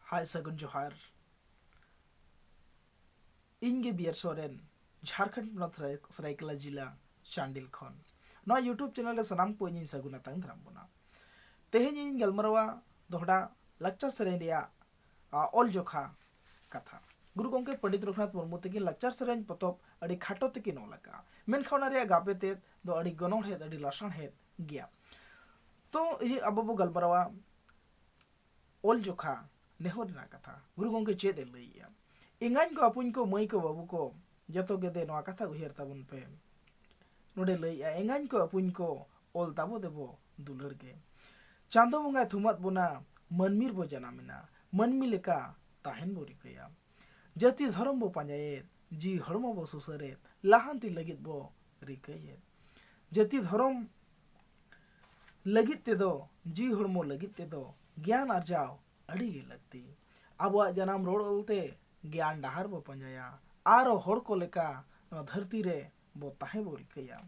हाय सगुन जोहार इनगे बियर सोरेन झारखंड पनत सरायकेला जिला चांडिल खन ना यूट्यूब चैनल सनाम को इन सगुना तंग धराम बना तेहेज इन गलमरवा दोहड़ा लक्चर सेरेन रिया ऑल जोखा कथा गुरु गंके पंडित रघुनाथ मुर्मू तकिन लक्चर सेरेन पतब अड़ी खाटो तकिन ओलका मेनखावना रिया गापे ते दो अड़ी गनोड़ हेद अड़ी लसन हेद गया तो ये अब बो गलमरवा ऑल जोखा नेहर ना कथा गुरु गंके चेद लइया इंगान को अपुन को मई को बाबू को जतो गेदे नवा कथा उहेर ताबुन पे नोडे लइया इंगान को अपुन को ऑल ताबो देबो दुलर के चांदो बंगा थुमत बोना मनमीर बो जनामिना मनमी लेका ताहेन बो रिकया जाति धर्म बो पांजाये जी हड़मो बो सुसरे लाहांति लगित बो रिकये जाति धर्म लगित ते दो जी हड़मो लगित ते दो ज्ञान अर्जाव अड़ी गे लगती अब जनाम रोड ओलते ज्ञान डहार बो पंजाया आरो हड़ को लेका धरती रे बो ताहे बो रिकया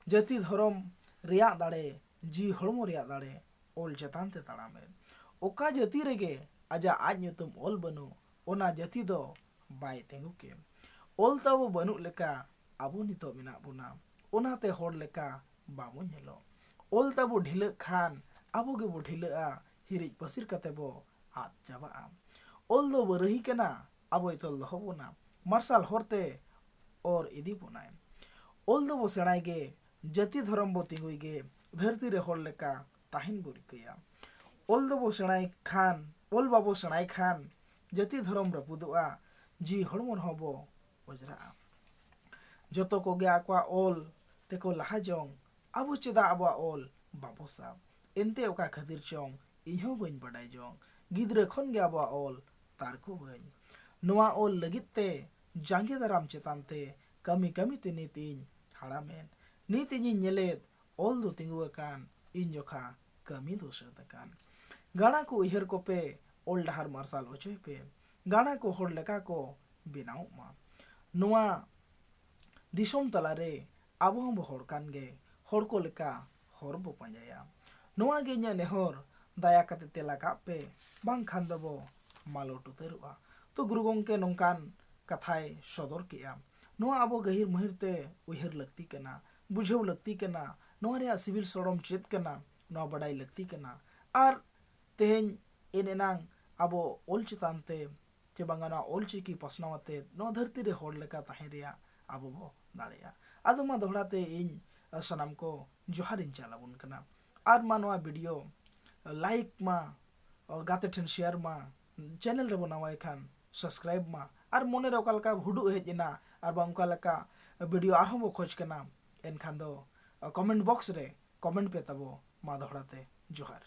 जाति धर्म रिया दाड़े जी हड़मो रिया दाड़े ओल चतान ते ताड़ामे ओका जाति रेगे आजा आज ᱧᱩᱛᱩᱢ ओल बनु ओना जाति दो बाय तेंगु के ओल ताबो बनु लेका आबो नितो मेना बुना ओनाते होड़ लेका बाबो नेलो ओल ताबो ढिले खान आबो गे बो ढिलेआ हिरिज पसिर कते बो आद जाबा ओल दो बरही केना आबो इतल दो होबोना मार्शल होरते और इदी बुनाय ओल दो बो सेणाय गे जाति धर्म बो तिंगुय गे धरती रे होड़ लेका ताहिन बो रिकया ओल दो बो सेणाय खान ओल बाबो सेणाय खान जाति धर्म रपुदुआ जी हड़मोर हबो ओजरा जतो को गे आक्वा ओल तेको लाहा जंग आबो चेदा आबो ओल बाबो साब एनते ओका खातिर चंग इहो बइन बडाय जंग गिद्रे खन गे आबो ओल तारको बइन नोआ ओल लगिते जांगे दाराम चेतानते कमी कमी ते नीतिन हाड़ामेन नीतिन नेलेद ओल दो तिंगु अकान इन जोखा कमी दो सदकान गाना को उहर को पे ओल डहार मार्शल ओचोय पे गाना को होड़ लेका को बेनाव मा नोआ दिसोम तलारे आबो हम होड़ कान गे होड़ को लेका होड़ बो पंजाया नोआ गे nya नेहर दाया कते तेला का पे बांग खान दबो मालोट उतरुआ तो गुरु गंके नोंकान कथाय सदर किया नोआ आबो गहिर महिरते उहर लगती कना बुझेव लगती कना नोआ रे सिविल सड़म चेत कना नोआ बडाई लगती कना आर तेहेन एनेनांग आबो ओल चितानते चे बांगाना ओल चिकी पसनावते नो धरती रे होड़ लेका ताहे रिया आबो बो दाड़ेया आदो मा दोहड़ाते इन सनाम को जोहार इन चालाबुन कना आर मा नोआ वीडियो लाइक मा गाते ठेन शेयर मा चैनल रे बनावाय खान सब्सक्राइब मा आर मोने रे ओकालका हुडु हेजना आर बा ओकालका वीडियो आर हम खोज कना एनखान दो कमेंट बॉक्स रे कमेंट पे तबो मा दोहड़ाते जोहार।